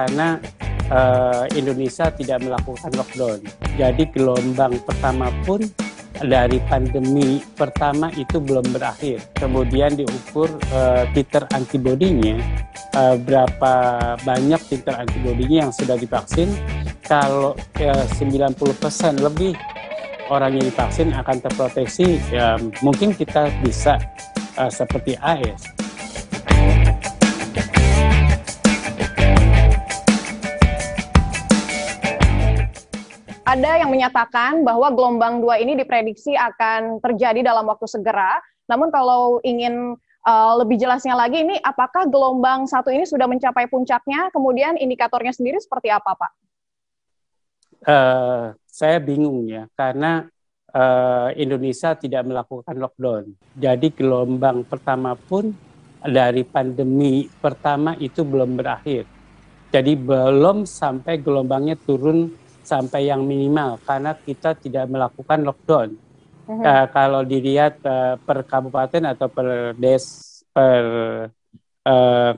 karena Indonesia tidak melakukan lockdown. Jadi gelombang pertama pun dari pandemi pertama itu belum berakhir. Kemudian diukur titer antibodinya, berapa banyak titer antibodinya yang sudah divaksin. Kalau 90% lebih orang yang divaksin akan terproteksi, ya mungkin kita bisa seperti AS. Ada yang menyatakan bahwa gelombang 2 ini diprediksi akan terjadi dalam waktu segera. Namun kalau ingin lebih jelasnya lagi, ini apakah gelombang 1 ini sudah mencapai puncaknya? Kemudian indikatornya sendiri seperti apa, Pak? Saya bingung ya, karena Indonesia tidak melakukan lockdown. Jadi gelombang pertama pun dari pandemi pertama itu belum berakhir. Jadi belum sampai gelombangnya turun sampai yang minimal, karena kita tidak melakukan lockdown. Kalau dilihat per kabupaten atau per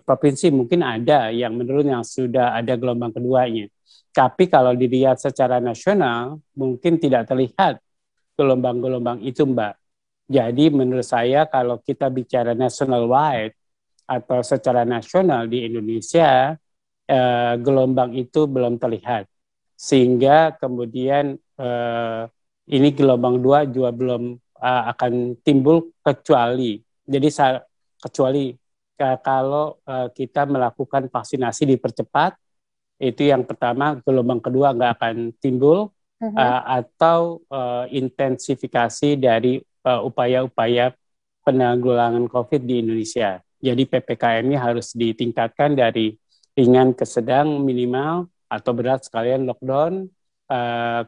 provinsi mungkin ada yang menurun, yang sudah ada gelombang keduanya. Tapi kalau dilihat secara nasional mungkin tidak terlihat gelombang-gelombang itu, Mbak. Jadi menurut saya kalau kita bicara national wide atau secara nasional di Indonesia, gelombang itu belum terlihat. Sehingga kemudian ini gelombang 2 juga belum akan timbul kecuali kalau kita melakukan vaksinasi dipercepat. Itu yang pertama, gelombang kedua nggak akan timbul, atau intensifikasi dari upaya-upaya penanggulangan COVID di Indonesia. Jadi PPKM-nya harus ditingkatkan dari ringan ke sedang minimal, atau berat sekalian lockdown,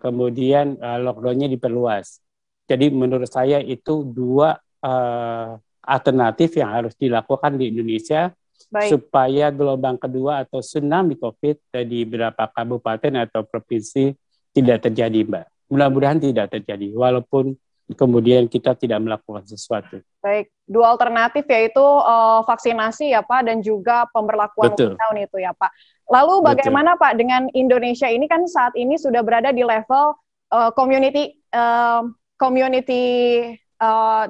kemudian lockdown-nya diperluas. Jadi menurut saya itu 2 alternatif yang harus dilakukan di Indonesia. Baik. Supaya gelombang kedua atau tsunami COVID di beberapa kabupaten atau provinsi tidak terjadi, Mbak. Mudah-mudahan tidak terjadi, walaupun kemudian kita tidak melakukan sesuatu. Baik, 2 alternatif yaitu vaksinasi ya Pak, dan juga pemberlakuan lockdown itu ya Pak. Lalu bagaimana Pak dengan Indonesia ini, kan saat ini sudah berada di level community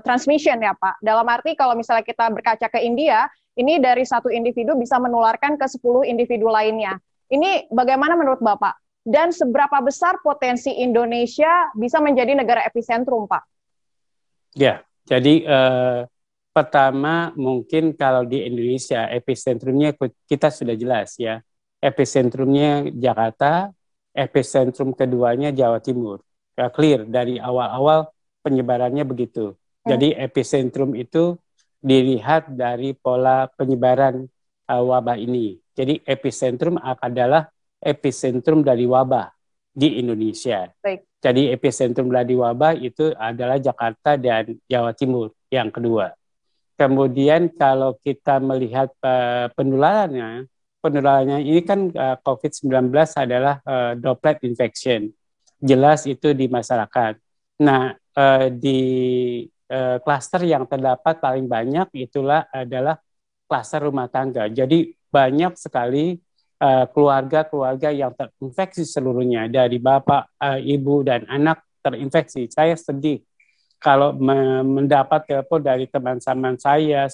transmission ya Pak. Dalam arti kalau misalnya kita berkaca ke India, ini dari 1 individu bisa menularkan ke 10 individu lainnya. Ini bagaimana menurut Bapak? Dan seberapa besar potensi Indonesia bisa menjadi negara epicentrum, Pak? Ya, jadi pertama mungkin kalau di Indonesia epicentrumnya kita sudah jelas ya. Epicentrumnya Jakarta, epicentrum keduanya Jawa Timur. Clear dari awal-awal penyebarannya begitu. Jadi epicentrum itu dilihat dari pola penyebaran wabah ini. Jadi epicentrum adalah epicentrum dari wabah di Indonesia. Baik. Jadi epicentrum dari wabah itu adalah Jakarta dan Jawa Timur yang kedua. Kemudian kalau kita melihat penularannya ini kan COVID-19 adalah droplet infection. Jelas itu di masyarakat. Nah, di klaster yang terdapat paling banyak adalah klaster rumah tangga. Jadi banyak sekali keluarga-keluarga yang terinfeksi seluruhnya, dari bapak, ibu, dan anak terinfeksi. Saya sedih kalau mendapat telepon dari teman-teman saya,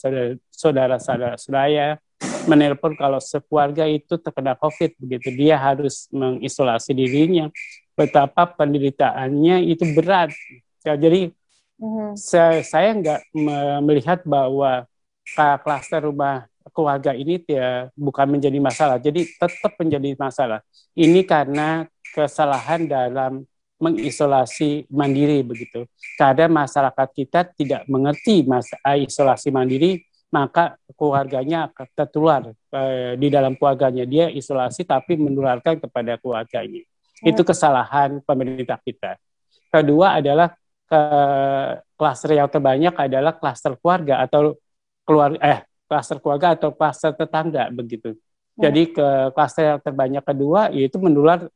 saudara-saudara saya, menelpon kalau sekeluarga itu terkena COVID begitu. Dia harus mengisolasi dirinya. Betapa penderitaannya itu berat. Ya, jadi saya nggak melihat bahwa klaster rumah keluarga ini bukan menjadi masalah, jadi tetap menjadi masalah. Ini karena kesalahan dalam mengisolasi mandiri begitu. Karena masyarakat kita tidak mengerti isolasi mandiri, maka keluarganya akan tertular di dalam keluarganya. Dia isolasi tapi menularkan kepada keluarganya. Itu kesalahan pemerintah kita. Kedua adalah klaster yang terbanyak adalah klaster keluarga atau klaster keluarga atau klaster tetangga begitu. Jadi klaster yang terbanyak kedua yaitu menular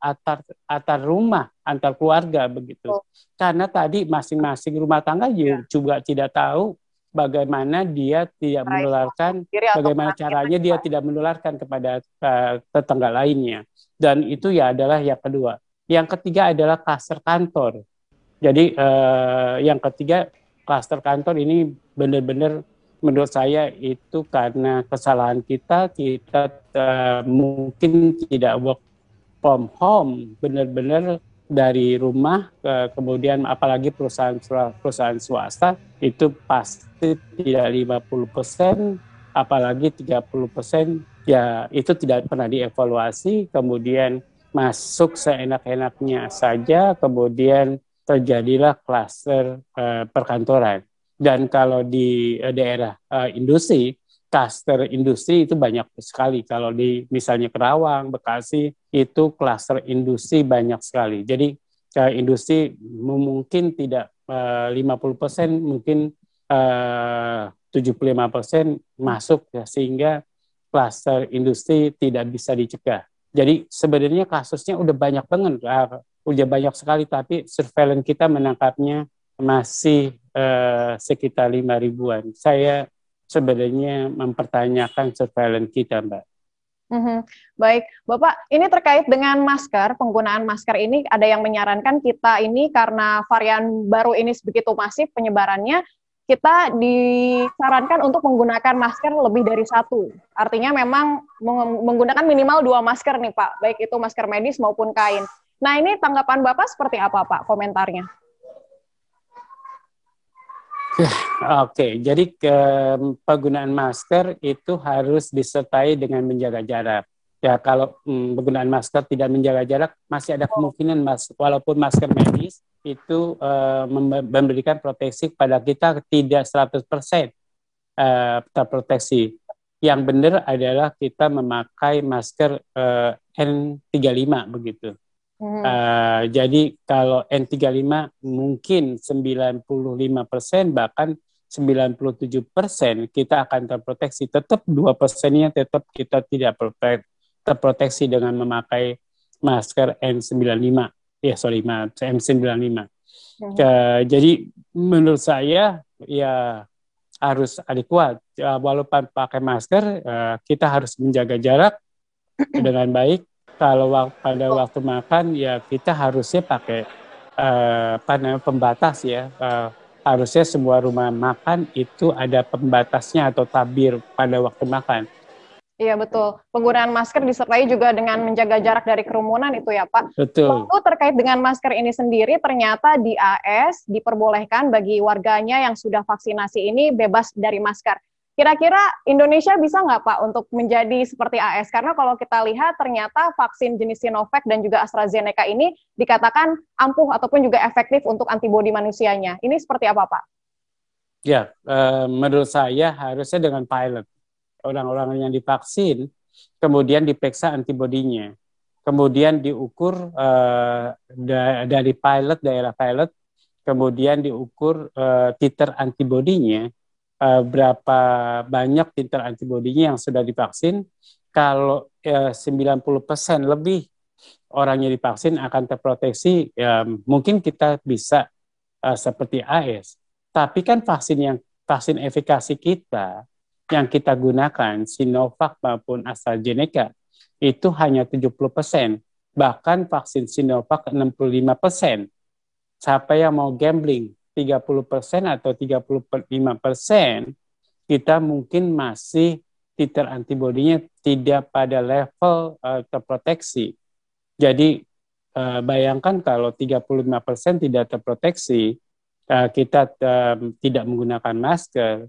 antar rumah, antar keluarga begitu. Karena tadi masing-masing rumah tangga juga tidak tahu bagaimana dia tidak menularkan, bagaimana caranya dia tidak menularkan kepada tetangga lainnya. Dan itu ya adalah yang kedua. Yang ketiga adalah klaster kantor. Jadi yang ketiga, klaster kantor ini benar-benar menurut saya itu karena kesalahan kita mungkin tidak work from home, benar-benar dari rumah, kemudian apalagi perusahaan swasta itu pasti tidak 50%, apalagi 30%, ya itu tidak pernah dievaluasi, kemudian masuk seenak-enaknya saja, kemudian terjadilah klaster perkantoran. Dan kalau di daerah industri, klaster industri itu banyak sekali. Kalau di misalnya Kerawang, Bekasi, itu klaster industri banyak sekali. Jadi industri mungkin tidak 50%, mungkin 75% masuk, ya, sehingga klaster industri tidak bisa dicegah. Jadi sebenarnya kasusnya udah banyak banget, udah banyak sekali, tapi surveillance kita menangkapnya masih sekitar 5.000-an. Saya sebenarnya mempertanyakan surveillance kita, Mbak. Baik, Bapak, ini terkait dengan masker, penggunaan masker ini ada yang menyarankan kita ini karena varian baru ini begitu masif penyebarannya, kita disarankan untuk menggunakan masker lebih dari satu. Artinya memang menggunakan minimal 2 masker nih, Pak, baik itu masker medis maupun kain. Nah, ini tanggapan Bapak seperti apa, Pak, komentarnya? Oke, jadi penggunaan masker itu harus disertai dengan menjaga jarak. Ya, kalau penggunaan masker tidak menjaga jarak, masih ada kemungkinan walaupun masker medis itu memberikan proteksi pada kita tidak 100% terproteksi. Yang benar adalah kita memakai masker N95 begitu. Jadi kalau N35 mungkin 95%, bahkan 97% kita akan terproteksi. Tetap 2%-nya tetap kita tidak terproteksi dengan memakai masker N95. N95. Jadi menurut saya ya harus adekuat. Walaupun pakai masker, kita harus menjaga jarak dengan baik. Kalau pada waktu makan ya kita harusnya pakai pembatas ya. Harusnya semua rumah makan itu ada pembatasnya atau tabir pada waktu makan. Iya betul. Penggunaan masker disertai juga dengan menjaga jarak dari kerumunan itu ya Pak. Betul. Lalu terkait dengan masker ini sendiri, ternyata di AS diperbolehkan bagi warganya yang sudah vaksinasi ini bebas dari masker. Kira-kira Indonesia bisa nggak Pak untuk menjadi seperti AS? Karena kalau kita lihat ternyata vaksin jenis Sinovac dan juga AstraZeneca ini dikatakan ampuh ataupun juga efektif untuk antibodi manusianya. Ini seperti apa Pak? Ya, menurut saya harusnya dengan pilot. Orang-orang yang divaksin, kemudian diperiksa antibodinya. Kemudian diukur dari daerah pilot, kemudian diukur titer antibodinya, berapa banyak titer antibodinya yang sudah divaksin. Kalau 90% lebih orang yang divaksin akan terproteksi, mungkin kita bisa seperti AS. Tapi kan vaksin efikasi kita yang kita gunakan, Sinovac maupun AstraZeneca, itu hanya 70%. Bahkan vaksin Sinovac 65%. Siapa yang mau gambling 30% atau 35%, kita mungkin masih titer antibodinya tidak pada level terproteksi. Jadi bayangkan kalau 35% tidak terproteksi, kita tidak menggunakan masker,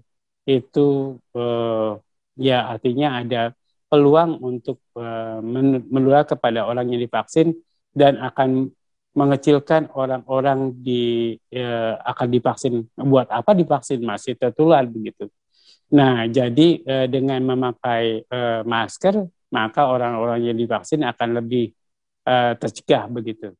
itu ya artinya ada peluang untuk menular kepada orang yang divaksin dan akan mengecilkan orang-orang akan divaksin. Buat apa divaksin? Masih tertular begitu. Nah, jadi dengan memakai masker, maka orang-orang yang divaksin akan lebih tercegah begitu.